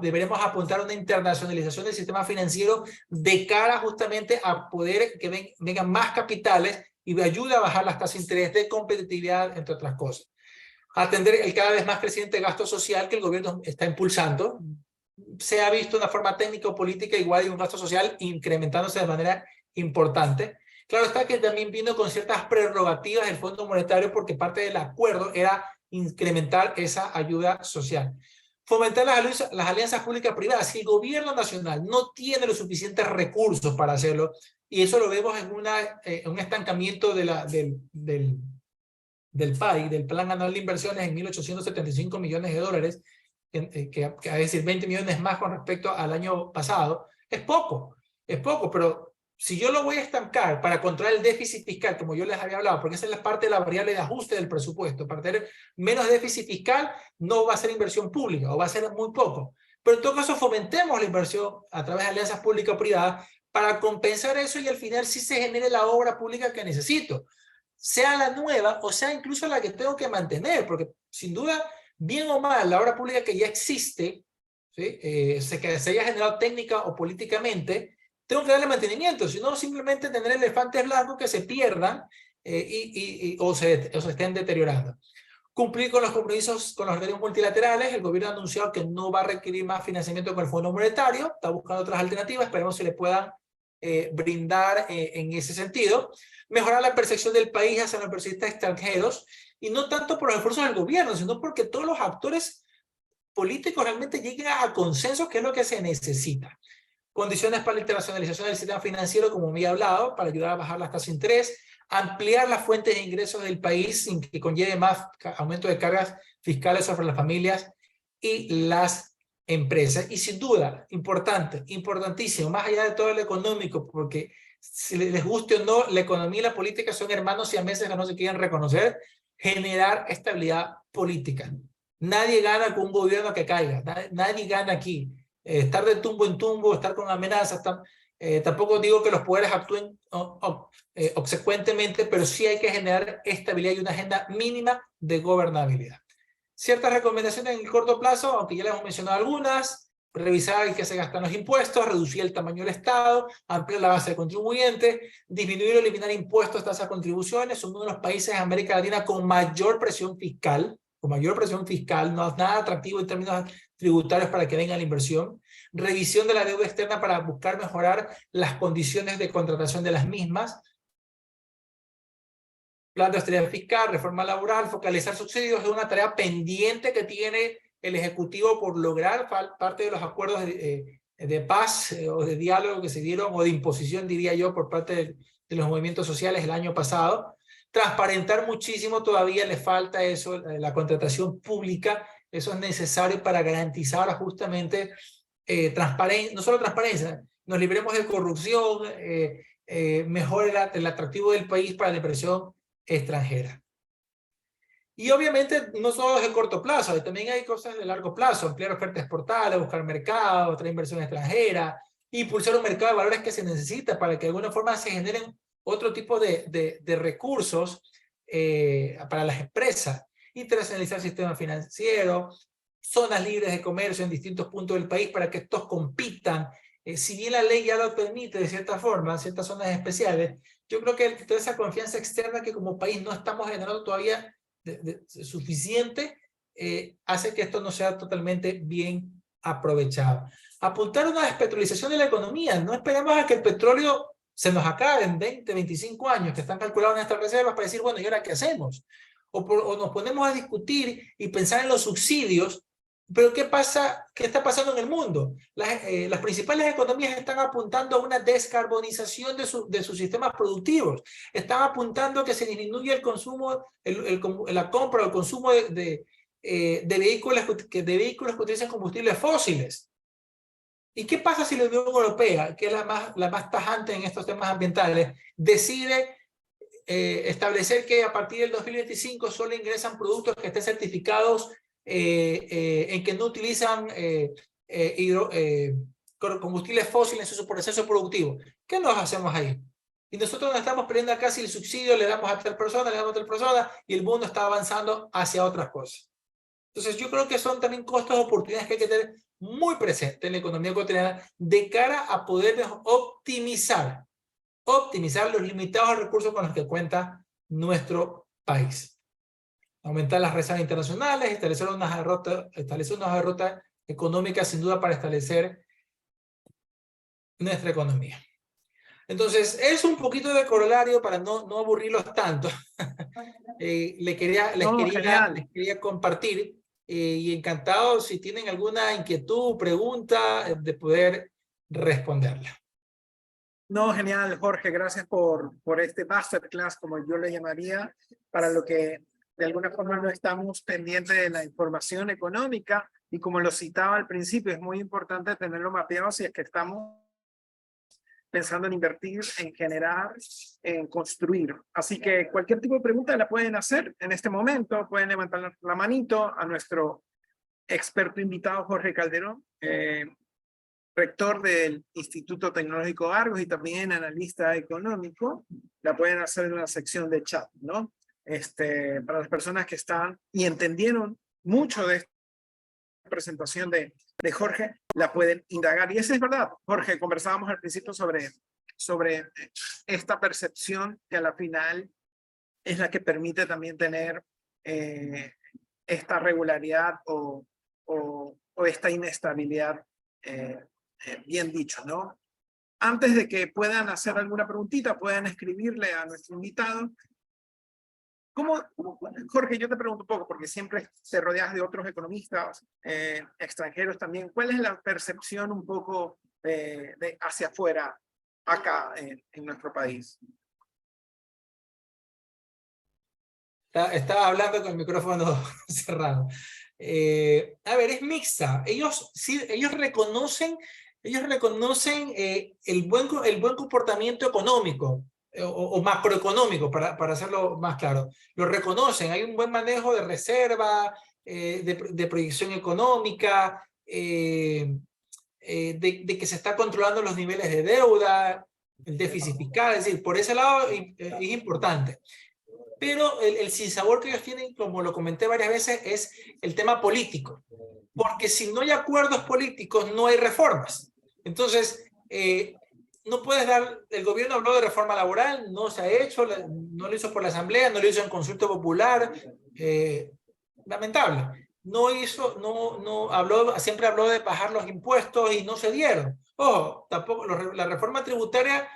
deberemos apuntar a una internacionalización del sistema financiero de cara justamente a poder que vengan más capitales y ayuda a bajar las tasas de interés, de competitividad, entre otras cosas. Atender el cada vez más creciente gasto social que el gobierno está impulsando. Se ha visto de una forma técnica o política igual, y un gasto social incrementándose de manera importante. Claro está que también vino con ciertas prerrogativas del Fondo Monetario, porque parte del acuerdo era incrementar esa ayuda social. Fomentar las alianzas públicas-privadas. Si el gobierno nacional no tiene los suficientes recursos para hacerlo, y eso lo vemos en un estancamiento del PAI, del Plan Anual de Inversiones, en 1.875 millones de dólares, que es decir, 20 millones más con respecto al año pasado. Es poco, pero si yo lo voy a estancar para controlar el déficit fiscal, como yo les había hablado, porque esa es la parte de la variable de ajuste del presupuesto, para tener menos déficit fiscal, no va a ser inversión pública, o va a ser muy poco. Pero en todo caso, fomentemos la inversión a través de alianzas público-privadas para compensar eso, y al final sí se genere la obra pública que necesito, sea la nueva o sea incluso la que tengo que mantener, porque sin duda, bien o mal, la obra pública que ya existe, ¿sí? Que se haya generado técnica o políticamente, tengo que darle mantenimiento, si no simplemente tener elefantes blancos que se pierdan o se estén deteriorando. Cumplir con los compromisos con los organismos multilaterales. El gobierno ha anunciado que no va a requerir más financiamiento con el Fondo Monetario, está buscando otras alternativas, esperemos si le puedan brindar en ese sentido. Mejorar la percepción del país hacia los inversionistas extranjeros, y no tanto por los esfuerzos del gobierno, sino porque todos los actores políticos realmente lleguen a consenso, que es lo que se necesita. Condiciones para la internacionalización del sistema financiero, como me he hablado, para ayudar a bajar las tasas de interés. Ampliar las fuentes de ingresos del país sin que conlleve más aumento de cargas fiscales sobre las familias y las empresas. Y sin duda, importantísimo, más allá de todo lo económico, porque si les guste o no, la economía y la política son hermanos siameses que no se quieren reconocer. Generar estabilidad política. Nadie gana con un gobierno que caiga, nadie gana aquí. Estar de tumbo en tumbo, estar con amenazas, tampoco digo que los poderes actúen obsecuentemente, pero sí hay que generar estabilidad y una agenda mínima de gobernabilidad. Ciertas recomendaciones en el corto plazo, aunque ya les hemos mencionado algunas: revisar en qué se gastan los impuestos, reducir el tamaño del Estado, ampliar la base de contribuyentes, disminuir o eliminar impuestos, tasas, contribuciones. Son uno de los países de América Latina con mayor presión fiscal, no es nada atractivo en términos tributarios para que venga la inversión. Revisión de la deuda externa para buscar mejorar las condiciones de contratación de las mismas. Plan de austeridad fiscal, reforma laboral, focalizar subsidios. Es una tarea pendiente que tiene el Ejecutivo por lograr parte de los acuerdos de paz o de diálogo que se dieron, o de imposición, diría yo, por parte de los movimientos sociales el año pasado. Transparentar muchísimo, todavía le falta eso, la contratación pública. Eso es necesario para garantizar justamente transparencia, no solo transparencia, nos libremos de corrupción, mejore el atractivo del país para la inversión extranjera. Y obviamente no solo es de corto plazo, también hay cosas de largo plazo: ampliar ofertas exportables, buscar mercados, traer inversión extranjera, impulsar un mercado de valores que se necesita para que de alguna forma se generen otro tipo de recursos para las empresas. Internacionalizar el sistema financiero, zonas libres de comercio en distintos puntos del país para que estos compitan. Si bien la ley ya lo permite de cierta forma, ciertas zonas especiales, yo creo que toda esa confianza externa que como país no estamos generando todavía suficiente, hace que esto no sea totalmente bien aprovechado. Apuntar a una despetrolización de la economía. No esperemos a que el petróleo se nos acabe en 20, 25 años, que están calculados en nuestras reservas, para decir, bueno, ¿y ahora qué hacemos? O nos ponemos a discutir y pensar en los subsidios. Pero ¿qué pasa? ¿Qué está pasando en el mundo? Las principales economías están apuntando a una descarbonización de sus sistemas productivos. Están apuntando a que se disminuya el consumo, la compra o el consumo de vehículos que utilizan combustibles fósiles. ¿Y qué pasa si la Unión Europea, que es la más tajante en estos temas ambientales, decide establecer que a partir del 2025 solo ingresan productos que estén certificados en que no utilizan combustibles fósiles en su proceso productivo? ¿Qué nos hacemos ahí? Y nosotros nos estamos perdiendo acá si el subsidio le damos a tal persona, le damos a tal persona, y el mundo está avanzando hacia otras cosas. Entonces yo creo que son también costos de oportunidades que hay que tener muy presentes en la economía cotidiana de cara a poder optimizar los limitados recursos con los que cuenta nuestro país. Aumentar las reservas internacionales, establecer una ruta económica sin duda para establecer nuestra economía. Entonces, es un poquito de corolario para no aburrirlos tanto. Les quería compartir y encantado si tienen alguna inquietud, pregunta, de poder responderla. No, genial, Jorge. Gracias por este masterclass, como yo le llamaría, para lo que de alguna forma no estamos pendientes de la información económica. Y como lo citaba al principio, es muy importante tenerlo mapeado si es que estamos pensando en invertir, en generar, en construir. Así que cualquier tipo de pregunta la pueden hacer en este momento. Pueden levantar la manito a nuestro experto invitado, Jorge Calderón, rector del Instituto Tecnológico Argos y también analista económico. La pueden hacer en la sección de chat, ¿no? Para las personas que están y entendieron mucho de esta presentación de Jorge, la pueden indagar. Y eso es verdad, Jorge, conversábamos al principio sobre esta percepción que a la final es la que permite también tener esta regularidad o esta inestabilidad, bien dicho, ¿no? Antes de que puedan hacer alguna preguntita, puedan escribirle a nuestro invitado. Jorge, yo te pregunto un poco, porque siempre te rodeas de otros economistas extranjeros también. ¿Cuál es la percepción un poco de hacia afuera acá en nuestro país? Estaba hablando con el micrófono cerrado. A ver, es mixta. Ellos reconocen el buen comportamiento económico o macroeconómico, para hacerlo más claro. Lo reconocen. Hay un buen manejo de reserva, de proyección económica, de que se está controlando los niveles de deuda, el déficit fiscal. Es decir, por ese lado es importante. Pero el sinsabor que ellos tienen, como lo comenté varias veces, es el tema político. Porque si no hay acuerdos políticos, no hay reformas. Entonces, no puedes el gobierno habló de reforma laboral, no se ha hecho, no lo hizo por la asamblea, no lo hizo en consulta popular, lamentable. Siempre habló de bajar los impuestos y no se dieron. Ojo, tampoco, la reforma tributaria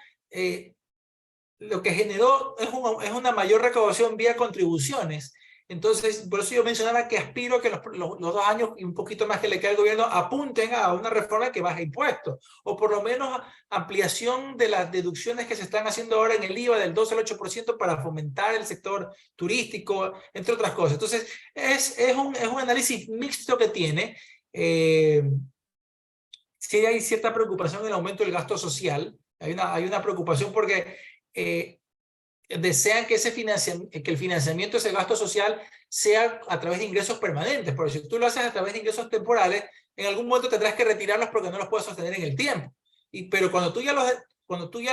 lo que generó es una mayor recaudación vía contribuciones. Entonces, por eso yo mencionaba que aspiro a que los 2 años y un poquito más que le queda al gobierno apunten a una reforma que baje impuestos, o por lo menos ampliación de las deducciones que se están haciendo ahora en el IVA del 2 al 8% para fomentar el sector turístico, entre otras cosas. Entonces, es un análisis mixto que tiene. Sí hay cierta preocupación en el aumento del gasto social. Hay una preocupación porque desean que el financiamiento de ese gasto social sea a través de ingresos permanentes, porque si tú lo haces a través de ingresos temporales, en algún momento tendrás que retirarlos porque no los puedes sostener en el tiempo. Pero cuando tú ya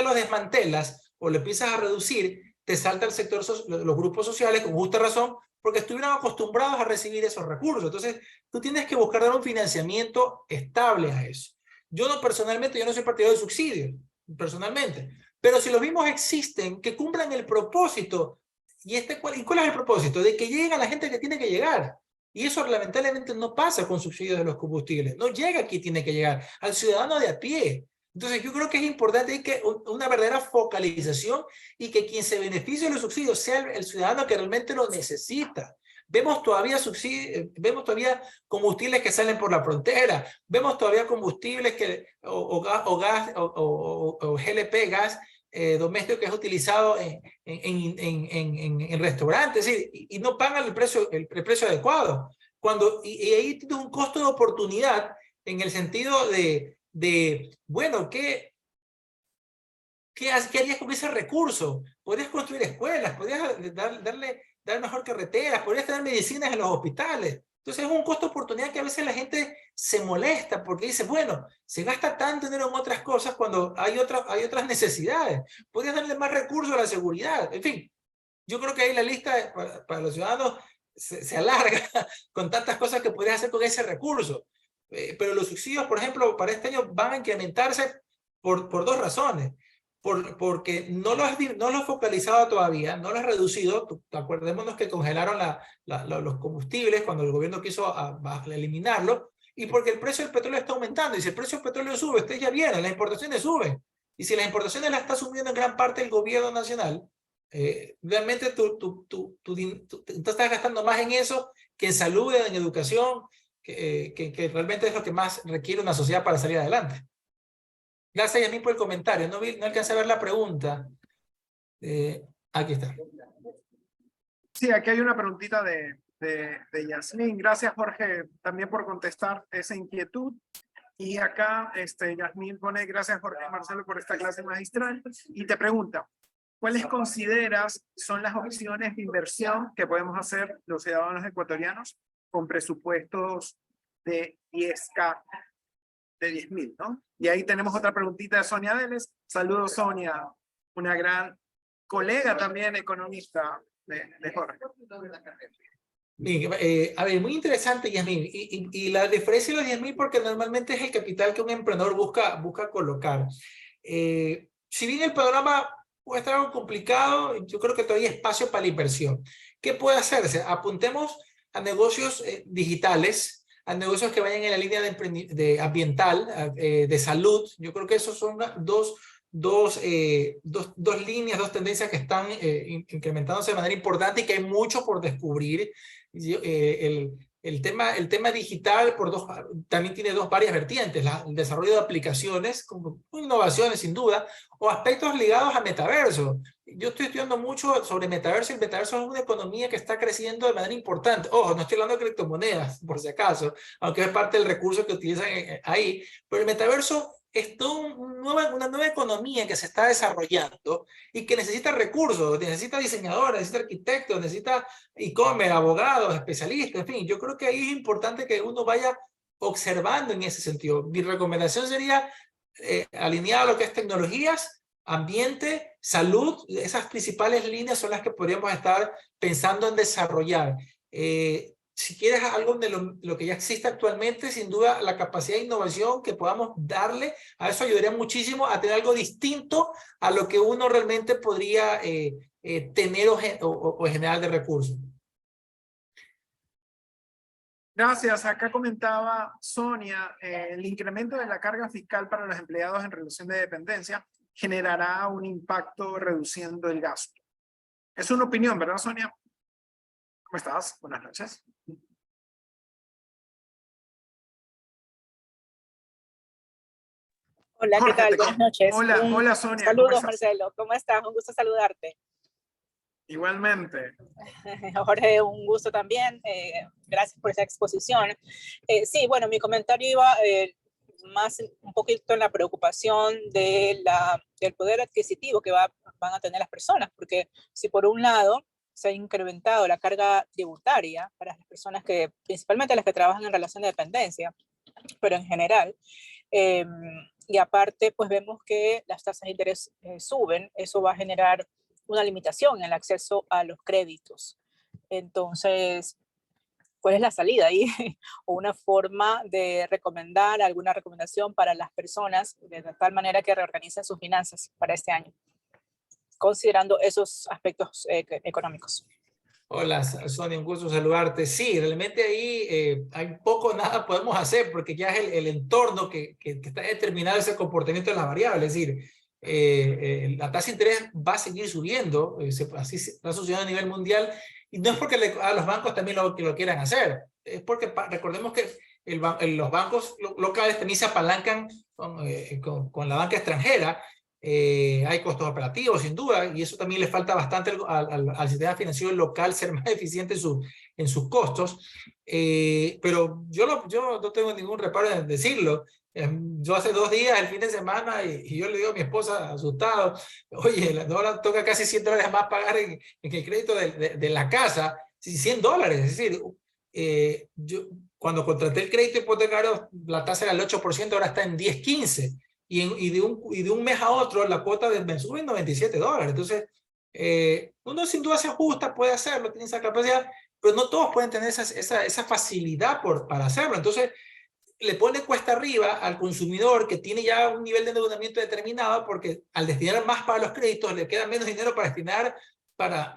los desmantelas o le empiezas a reducir, te salta el sector, los grupos sociales con justa razón, porque estuvieron acostumbrados a recibir esos recursos. Entonces, tú tienes que buscar dar un financiamiento estable a eso. Yo no soy partidario de subsidios, personalmente. Pero si los mismos existen, que cumplan el propósito. ¿Y cuál es el propósito? De que lleguen a la gente que tiene que llegar. Y eso lamentablemente no pasa con subsidios de los combustibles. No llega aquí, tiene que llegar al ciudadano de a pie. Entonces yo creo que es importante que una verdadera focalización y que quien se beneficie de los subsidios sea el ciudadano que realmente lo necesita. Vemos todavía vemos todavía combustibles que salen por la frontera, vemos todavía combustibles o gas o GLP, gas doméstico, que es utilizado en restaurantes, y no pagan el precio adecuado. Y ahí tienes un costo de oportunidad en el sentido bueno, ¿qué harías con ese recurso? Podrías construir escuelas, podrías dar mejor carreteras, podrías tener medicinas en los hospitales. Entonces es un costo de oportunidad que a veces la gente se molesta porque dice, bueno, se gasta tanto dinero en otras cosas cuando hay otras necesidades. Podrías darle más recursos a la seguridad. En fin, yo creo que ahí la lista para los ciudadanos se alarga con tantas cosas que podrías hacer con ese recurso. Pero los subsidios, por ejemplo, para este año van a incrementarse por dos razones. Porque no lo has focalizado todavía, no lo has reducido. Acordémonos que congelaron los combustibles cuando el gobierno quiso eliminarlo, y porque el precio del petróleo está aumentando. Y si el precio del petróleo sube, ustedes ya vieron, las importaciones suben. Y si las importaciones las está asumiendo en gran parte el gobierno nacional, realmente tú estás gastando más en eso que en salud, en educación, que realmente es lo que más requiere una sociedad para salir adelante. Gracias, Yasmín, por el comentario. No alcancé a ver la pregunta. Aquí está. Sí, aquí hay una preguntita de Yasmín. Gracias, Jorge, también por contestar esa inquietud. Y acá Yasmín pone, gracias, Jorge y Marcelo, por esta clase magistral. Y te pregunta, ¿cuáles consideras son las opciones de inversión que podemos hacer los ciudadanos ecuatorianos con presupuestos de 10K, de 10.000, ¿no? Y ahí tenemos otra preguntita de Sonia Vélez. Saludos, Sonia, una gran colega también economista de Jorge. A ver, muy interesante, Yasmín. Y la diferencia de los 10.000 porque normalmente es el capital que un emprendedor busca colocar. Si bien el panorama puede estar algo complicado, yo creo que todavía hay espacio para la inversión. ¿Qué puede hacerse? Apuntemos a negocios digitales, a negocios que vayan en la línea de ambiental, de salud. Yo creo que esos son dos líneas, dos tendencias que están incrementándose de manera importante y que hay mucho por descubrir. El tema digital también tiene varias vertientes: el desarrollo de aplicaciones, como innovaciones sin duda, o aspectos ligados a metaverso. Yo estoy estudiando mucho sobre metaverso, y el metaverso es una economía que está creciendo de manera importante. Ojo, no estoy hablando de criptomonedas, por si acaso, aunque es parte del recurso que utilizan ahí, pero el metaverso es toda una nueva economía que se está desarrollando y que necesita recursos, necesita diseñadores, necesita arquitectos, necesita e-commerce, abogados, especialistas, en fin. Yo creo que ahí es importante que uno vaya observando en ese sentido. Mi recomendación sería alinear a lo que es tecnologías, ambiente, salud. Esas principales líneas son las que podríamos estar pensando en desarrollar. Si quieres algo de lo que ya existe actualmente, sin duda la capacidad de innovación que podamos darle a eso ayudaría muchísimo a tener algo distinto a lo que uno realmente podría tener o generar de recursos. Gracias. Acá comentaba Sonia, el incremento de la carga fiscal para los empleados en relación de dependencia generará un impacto reduciendo el gasto. Es una opinión, ¿verdad, Sonia? ¿Cómo estás? Buenas noches. Hola, Jorge, ¿qué tal? Buenas noches. Hola Sonia. Saludos, Marcelo. ¿Cómo estás? Un gusto saludarte. Igualmente. Jorge, un gusto también. Gracias por esa exposición. Sí, bueno, mi comentario iba más un poquito en la preocupación del poder adquisitivo que van a tener las personas, porque si por un lado se ha incrementado la carga tributaria para las personas principalmente las que trabajan en relación de dependencia, pero en general, y aparte, pues vemos que las tasas de interés suben, eso va a generar una limitación en el acceso a los créditos. Entonces, ¿cuál es la salida ahí? O una forma de recomendar, alguna recomendación para las personas de tal manera que reorganicen sus finanzas para este año, considerando esos aspectos económicos. Hola, Sonia, un gusto saludarte. Sí, realmente ahí hay poco o nada podemos hacer porque ya es el entorno que está determinado ese comportamiento de las variables. Es decir, la tasa de interés va a seguir subiendo, así está sucediendo a nivel mundial, y no es porque a los bancos también lo quieran hacer, es porque recordemos que los bancos locales también se apalancan con la banca extranjera. Hay costos operativos, sin duda, y eso también le falta bastante al sistema financiero local ser más eficiente en sus costos. Pero yo no tengo ningún reparo en decirlo. Yo hace 2 días, el fin de semana, y yo le digo a mi esposa, asustado, oye, ahora toca casi $100 más pagar en el crédito de la casa, $100. Es decir, yo cuando contraté el crédito hipotecario, la tasa era el 8%, ahora está en 10-15%. Y de un mes a otro la cuota me sube en $97. Entonces, uno sin duda se ajusta, puede hacerlo, tiene esa capacidad, pero no todos pueden tener esa facilidad para hacerlo. Entonces, le pone cuesta arriba al consumidor que tiene ya un nivel de endeudamiento determinado, porque al destinar más para los créditos, le queda menos dinero para destinar para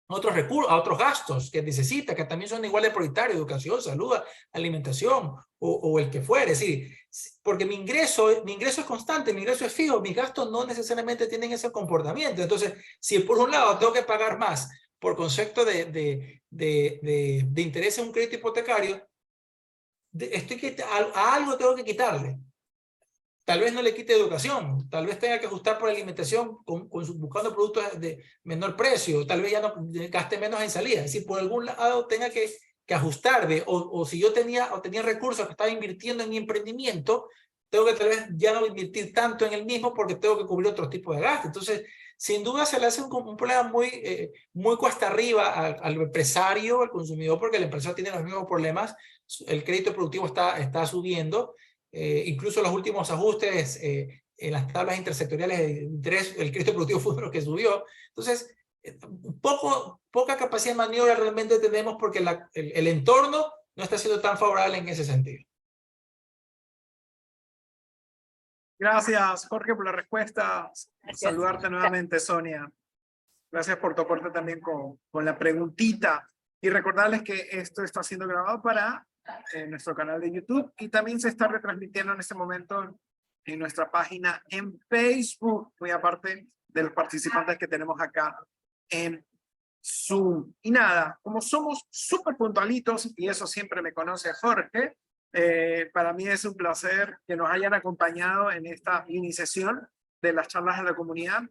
otros recursos, a otros gastos que necesita, que también son igual de prioritarios: educación, salud, alimentación o el que fuere. Es decir, porque mi ingreso es constante, mi ingreso es fijo, mis gastos no necesariamente tienen ese comportamiento. Entonces, si por un lado tengo que pagar más por concepto de interés en un crédito hipotecario, a algo tengo que quitarle. Tal vez no le quite educación, tal vez tenga que ajustar por alimentación buscando productos de menor precio, tal vez ya no gaste menos en salida. Es decir, por algún lado tenga que ajustarme, o si yo tenía recursos que estaba invirtiendo en mi emprendimiento, tengo que tal vez ya no invertir tanto en el mismo porque tengo que cubrir otro tipo de gastos. Entonces, sin duda se le hace un problema muy cuesta arriba al empresario, al consumidor, porque el empresario tiene los mismos problemas, el crédito productivo está subiendo. Incluso los últimos ajustes en las tablas intersectoriales de interés, el crédito productivo fue lo que subió. Entonces, poca capacidad de maniobra realmente tenemos porque el entorno no está siendo tan favorable en ese sentido. Gracias, Jorge, por la respuesta. Gracias. Saludarte nuevamente, Sonia. Gracias por tu aporte también con la preguntita. Y recordarles que esto está siendo grabado para nuestro canal de YouTube y también se está retransmitiendo en este momento en nuestra página en Facebook, muy aparte de los participantes que tenemos acá en Zoom. Y nada, como somos súper puntualitos, y eso siempre me conoce Jorge, para mí es un placer que nos hayan acompañado en esta iniciación de las charlas de la comunidad.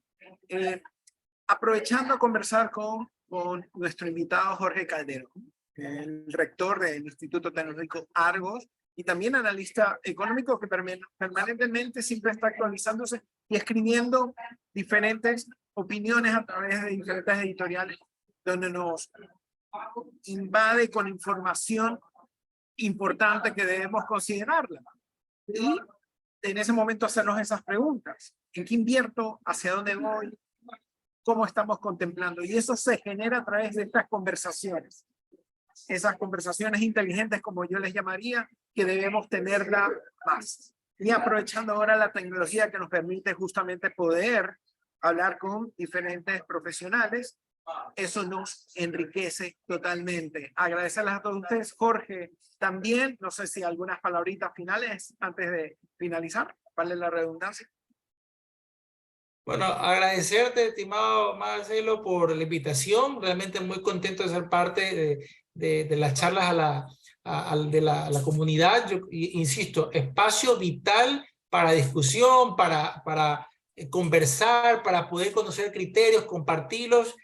Aprovechando a conversar con nuestro invitado Jorge Calderón, el rector del Instituto Tecnológico Argos y también analista económico que permanentemente siempre está actualizándose y escribiendo diferentes opiniones a través de diferentes editoriales donde nos invade con información importante que debemos considerarla. Y en ese momento hacernos esas preguntas. ¿En qué invierto? ¿Hacia dónde voy? ¿Cómo estamos contemplando? Y eso se genera a través de estas conversaciones. Esas conversaciones inteligentes, como yo les llamaría, que debemos tenerla más. Y aprovechando ahora la tecnología que nos permite justamente poder hablar con diferentes profesionales, eso nos enriquece totalmente. Agradecerles a todos ustedes. Jorge, también, no sé si algunas palabritas finales antes de finalizar, vale la redundancia. Bueno, agradecerte, estimado Marcelo, por la invitación. Realmente muy contento de ser parte de las charlas de la comunidad. Yo insisto, espacio vital para discusión, para conversar, para poder conocer criterios, compartirlos.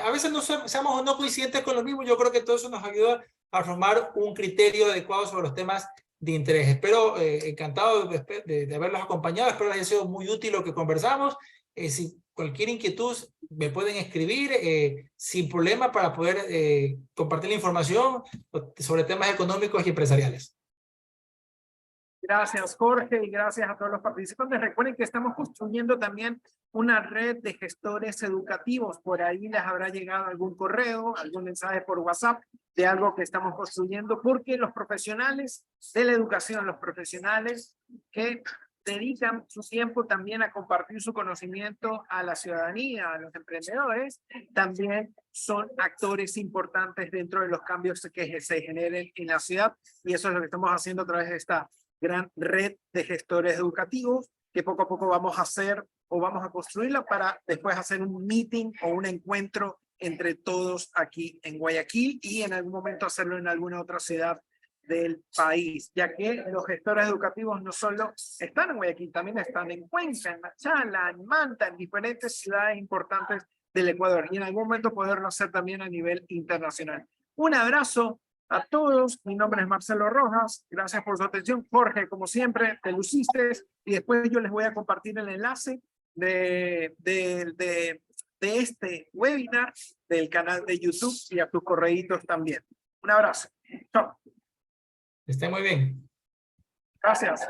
A veces no seamos o no coincidentes con los mismos. Yo creo que todo eso nos ayuda a formar un criterio adecuado sobre los temas de interés. Espero, encantado de haberlos acompañado. Espero que haya sido muy útil lo que conversamos. Si cualquier inquietud me pueden escribir sin problema para poder compartir la información sobre temas económicos y empresariales. Gracias, Jorge, y gracias a todos los participantes. Recuerden que estamos construyendo también una red de gestores educativos. Por ahí les habrá llegado algún correo, algún mensaje por WhatsApp de algo que estamos construyendo, porque los profesionales de la educación, los profesionales que dedican su tiempo también a compartir su conocimiento a la ciudadanía, a los emprendedores, también son actores importantes dentro de los cambios que se generen en la ciudad, y eso es lo que estamos haciendo a través de esta gran red de gestores educativos que poco a poco vamos a hacer o vamos a construirla para después hacer un meeting o un encuentro entre todos aquí en Guayaquil y en algún momento hacerlo en alguna otra ciudad del país, ya que los gestores educativos no solo están en Guayaquil, también están en Cuenca, en Machala, en Manta, en diferentes ciudades importantes del Ecuador, y en algún momento poderlo hacer también a nivel internacional. Un abrazo a todos, mi nombre es Marcelo Rojas, gracias por su atención. Jorge, como siempre, te luciste, y después yo les voy a compartir el enlace de este webinar del canal de YouTube y a tus correitos también. Un abrazo. Chao. Esté muy bien. Gracias.